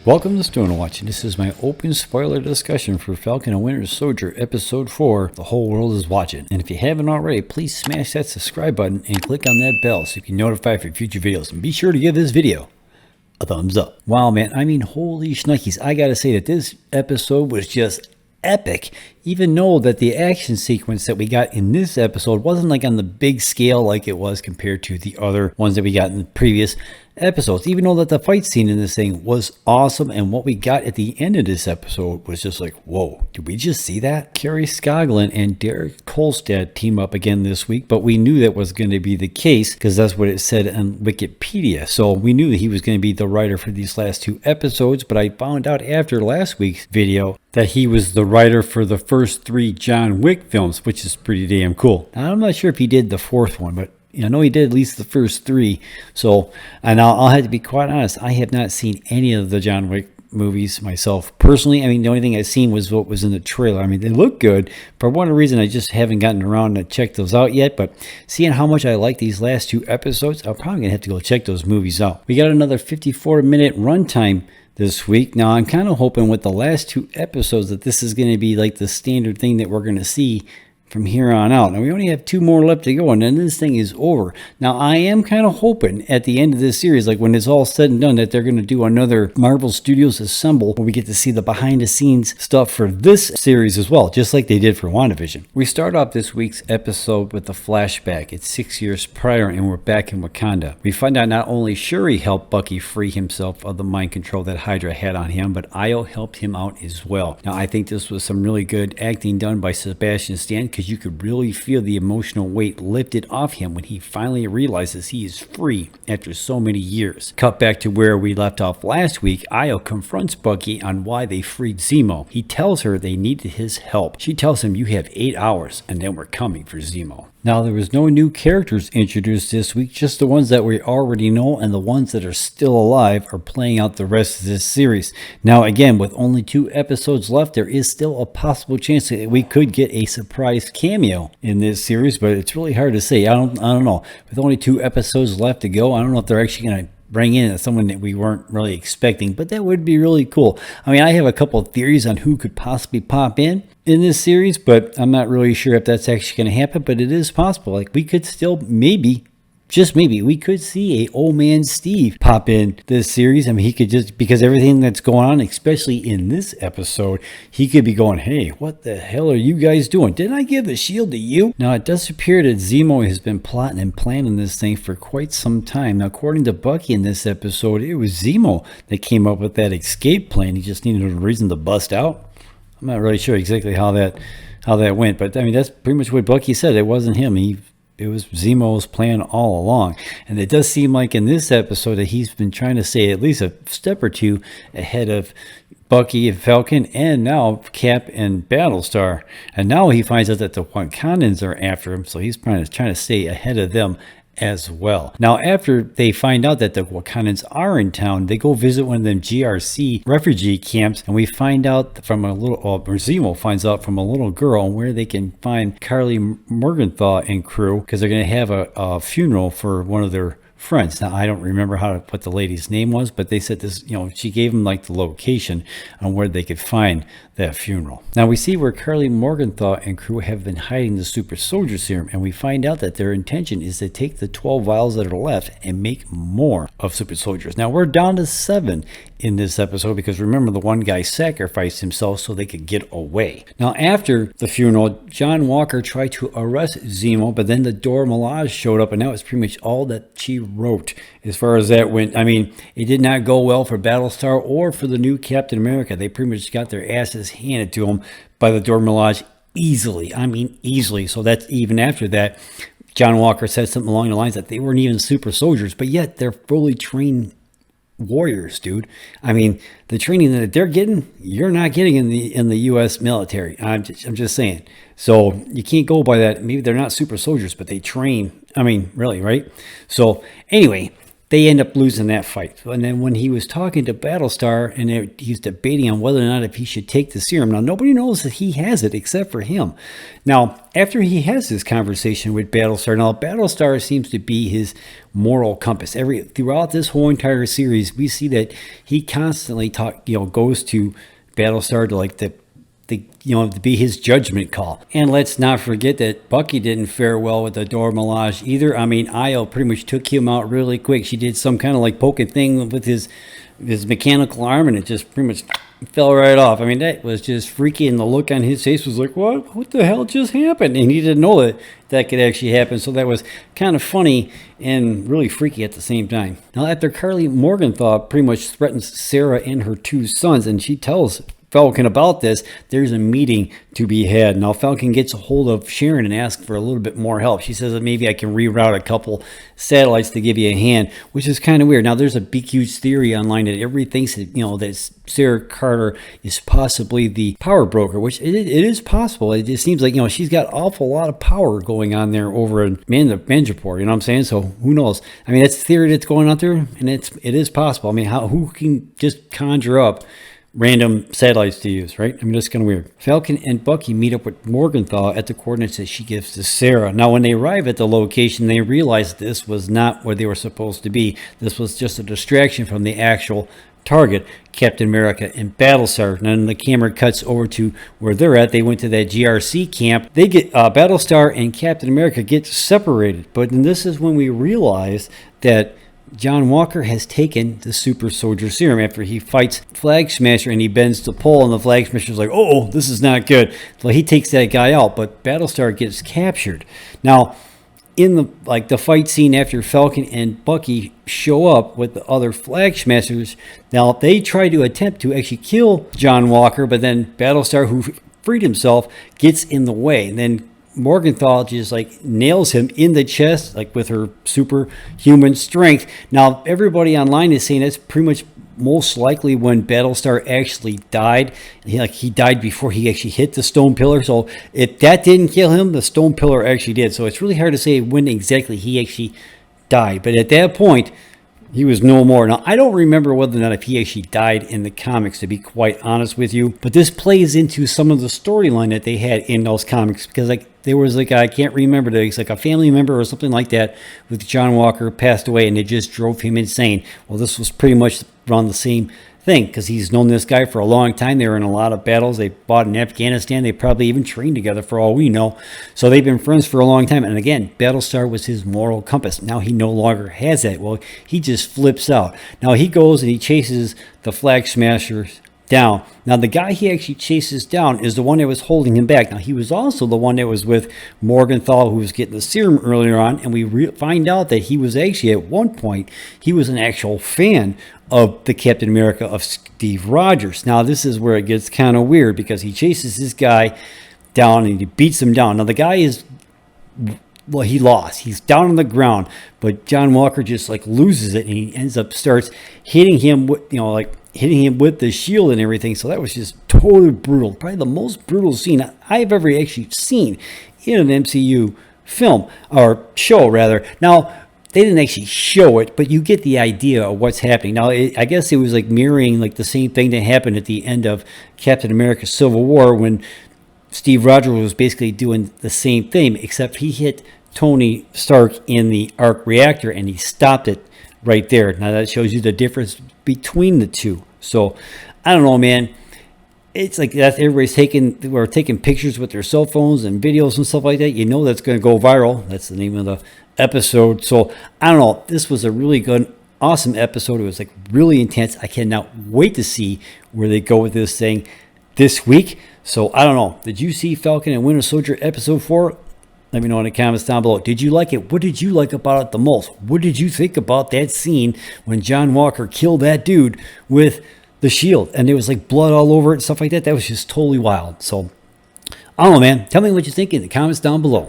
Welcome to Stone Watch, and this is my open spoiler discussion for Falcon and Winter Soldier Episode 4, The Whole World is Watching. And if you haven't already, please smash that subscribe button and click on that bell so you can be notified for future videos. And be sure to give this video a thumbs up. Wow, man, I mean, holy shnikes. I gotta say that this episode was just epic. Even though that the action sequence that we got in this episode wasn't like on the big scale like it was compared to the other ones that we got in the previous episodes. Even though that the fight scene in this thing was awesome, and what we got at the end of this episode was just like, whoa, did we just see that? Kari Skogland and Derek Kolstad team up again this week, but we knew that was going to be the case because that's what it said on Wikipedia. So we knew that he was going to be the writer for these last two episodes, but I found out after last week's video that he was the writer for the first three John Wick films, which is pretty damn cool. Now, I'm not sure if he did the fourth one, but I know he did at least the first three. So, and I'll have to be quite honest, I have not seen any of the John Wick movies myself personally. I mean, the only thing I've seen was what was in the trailer. I mean, they look good. For one reason, I just haven't gotten around to check those out yet. But seeing how much I like these last two episodes, I'm probably going to have to go check those movies out. We got another 54-minute runtime this week. Now, I'm kind of hoping with the last two episodes that this is going to be like the standard thing that we're going to see from here on out. Now, we only have two more left to go, and then this thing is over. Now, I am kind of hoping at the end of this series, like when it's all said and done, that they're going to do another Marvel Studios Assemble where we get to see the behind-the-scenes stuff for this series as well, just like they did for WandaVision. We start off this week's episode with a flashback. It's 6 years prior, and we're back in Wakanda. We find out not only Shuri helped Bucky free himself of the mind control that Hydra had on him, but Io helped him out as well. Now, I think this was some really good acting done by Sebastian Stan, because you could really feel the emotional weight lifted off him when he finally realizes he is free after so many years. Cut back to where we left off last week. Io confronts Bucky on why they freed Zemo. He tells her they needed his help. She tells him, "You have 8 hours and then we're coming for Zemo." Now, there was no new characters introduced this week, just the ones that we already know, and the ones that are still alive are playing out the rest of this series. Now, again, with only 2 episodes left, there is still a possible chance that we could get a surprise cameo in this series, but it's really hard to say. I don't know. With only 2 episodes left to go, I don't know if they're actually going to bring in someone that we weren't really expecting, but that would be really cool. I mean, I have a couple of theories on who could possibly pop in this series, but I'm not really sure if that's actually going to happen, but it is possible. Like, we could still maybe, just maybe, we could see a old man Steve pop in this series. I mean, he could just, because everything that's going on, especially in this episode, he could be going, "Hey, what the hell are you guys doing? Didn't I give the shield to you?" Now, it does appear that Zemo has been plotting and planning this thing for quite some time. Now, according to Bucky in this episode, it was Zemo that came up with that escape plan. He just needed a reason to bust out. I'm not really sure exactly how that went, but I mean, that's pretty much what Bucky said. It wasn't him. It was Zemo's plan all along. And it does seem like in this episode that he's been trying to stay at least a step or two ahead of Bucky and Falcon, and now Cap and Battlestar. And now he finds out that the Wakandans are after him, so he's trying to stay ahead of them as well. Now, after they find out that the Wakandans are in town, they go visit one of them GRC refugee camps, and we find out from or Zemo finds out from a little girl where they can find Karli Morgenthau and crew, because they're going to have a funeral for one of their friends. Now, I don't remember what the lady's name was, but they said this, she gave them like the location on where they could find that funeral. Now, we see where Karli Morgenthau and crew have been hiding the super soldier serum, and we find out that their intention is to take the 12 vials that are left and make more of super soldiers. Now, we're down to 7 in this episode, because remember, the one guy sacrificed himself so they could get away. Now, after the funeral, John Walker tried to arrest Zemo, but then the Dora Milaje showed up, and that was pretty much all that she wrote as far as that went. I mean, it did not go well for Battlestar or for the new Captain America. They pretty much got their asses handed to them by the Dora Milaje easily. I mean, easily. So that's even after that, John Walker said something along the lines that they weren't even super soldiers, but yet they're fully trained warriors, dude. I mean, the training that they're getting, you're not getting in the U.S. military. I'm just saying. So you can't go by that. Maybe they're not super soldiers, but they train. I mean, really, right? So anyway, they end up losing that fight. And then when he was talking to Battlestar and he's debating on whether or not if he should take the serum. Now, nobody knows that he has it except for him. Now, after he has this conversation with Battlestar, now Battlestar seems to be his moral compass. Throughout this whole entire series, we see that he constantly goes to Battlestar to like to be his judgment call. And let's not forget that Bucky didn't fare well with the Dora Milaje either. I mean, Io pretty much took him out really quick. She did some kind of like poking thing with his mechanical arm, and it just pretty much fell right off. I mean, that was just freaky, and the look on his face was like, what the hell just happened? And he didn't know that could actually happen. So that was kind of funny and really freaky at the same time. Now, after Karli Morgenthau pretty much threatens Sarah and her 2 sons, and she tells Falcon about this, there's a meeting to be had. Now, Falcon gets a hold of Sharon and asks for a little bit more help. She says that maybe I can reroute a couple satellites to give you a hand, which is kind of weird. Now, there's a big, huge theory online that everybody thinks that, that Sarah Carter is possibly the power broker, which it is possible. It just seems like, she's got an awful lot of power going on there over in Mandrapore, you know what I'm saying? So who knows? I mean, that's the theory that's going out there, and it is possible. I mean, who can just conjure up random satellites to use, right? I mean, that's kind of weird. Falcon and Bucky meet up with Morgenthau at the coordinates that she gives to Sarah. Now, when they arrive at the location, they realize this was not where they were supposed to be. This was just a distraction from the actual target, Captain America and Battlestar. And then the camera cuts over to where they're at. They went to that GRC camp. They get Battlestar and Captain America get separated. But then this is when we realize that John Walker has taken the super soldier serum after he fights Flag Smasher, and he bends the pole, and the Flag Smasher's like, oh, this is not good. So he takes that guy out, but Battlestar gets captured. Now, in the fight scene after Falcon and Bucky show up with the other Flag Smashers, now they try to attempt to actually kill John Walker, but then Battlestar, who freed himself, gets in the way. And then Morgenthau just like nails him in the chest, like with her superhuman strength. Now, everybody online is saying that's pretty much most likely when Battlestar actually died. He died before he actually hit the stone pillar. So if that didn't kill him, the stone pillar actually did. So it's really hard to say when exactly he actually died. But at that point, he was no more. Now, I don't remember whether or not if he actually died in the comics, to be quite honest with you. But this plays into some of the storyline that they had in those comics. Because there was I can't remember, it's like a family member or something like that with John Walker passed away, and it just drove him insane. Well, this was pretty much around the same thing, because he's known this guy for a long time. They were in a lot of battles. They fought in Afghanistan. They probably even trained together for all we know. So they've been friends for a long time. And again, Battlestar was his moral compass. Now he no longer has that. Well, he just flips out. Now he goes and he chases the Flag Smashers down. Now the guy he actually chases down is the one that was holding him back. Now he was also the one that was with Morgenthau, who was getting the serum earlier on, and we find out that he was actually at one point he was an actual fan of the Captain America of Steve Rogers. Now this is where it gets kind of weird, because he chases this guy down and he beats him down. Now the guy is, well, he lost. He's down on the ground, but John Walker just loses it, and he ends up starts hitting him with, hitting him with the shield and everything. So that was just totally brutal. Probably the most brutal scene I've ever actually seen in an MCU film, or show rather. Now, they didn't actually show it, but you get the idea of what's happening. Now, I guess it was mirroring the same thing that happened at the end of Captain America Civil War, when Steve Rogers was basically doing the same thing, except he hit Tony Stark in the arc reactor and he stopped it right there. Now that shows you the difference between the two. So I don't know, man. It's like that. Everybody's taking pictures with their cell phones and videos and stuff like that. You know that's going to go viral. That's the name of the episode. So I don't know. This was a really good, awesome episode. It was really intense. I cannot wait to see where they go with this thing this week. So I don't know. Did you see Falcon and Winter Soldier episode 4? Let me know in the comments down below. Did you like it? What did you like about it the most? What did you think about that scene when John Walker killed that dude with the shield and there was blood all over it and stuff like that? That was just totally wild. So I don't know, man. Tell me what you think in the comments down below.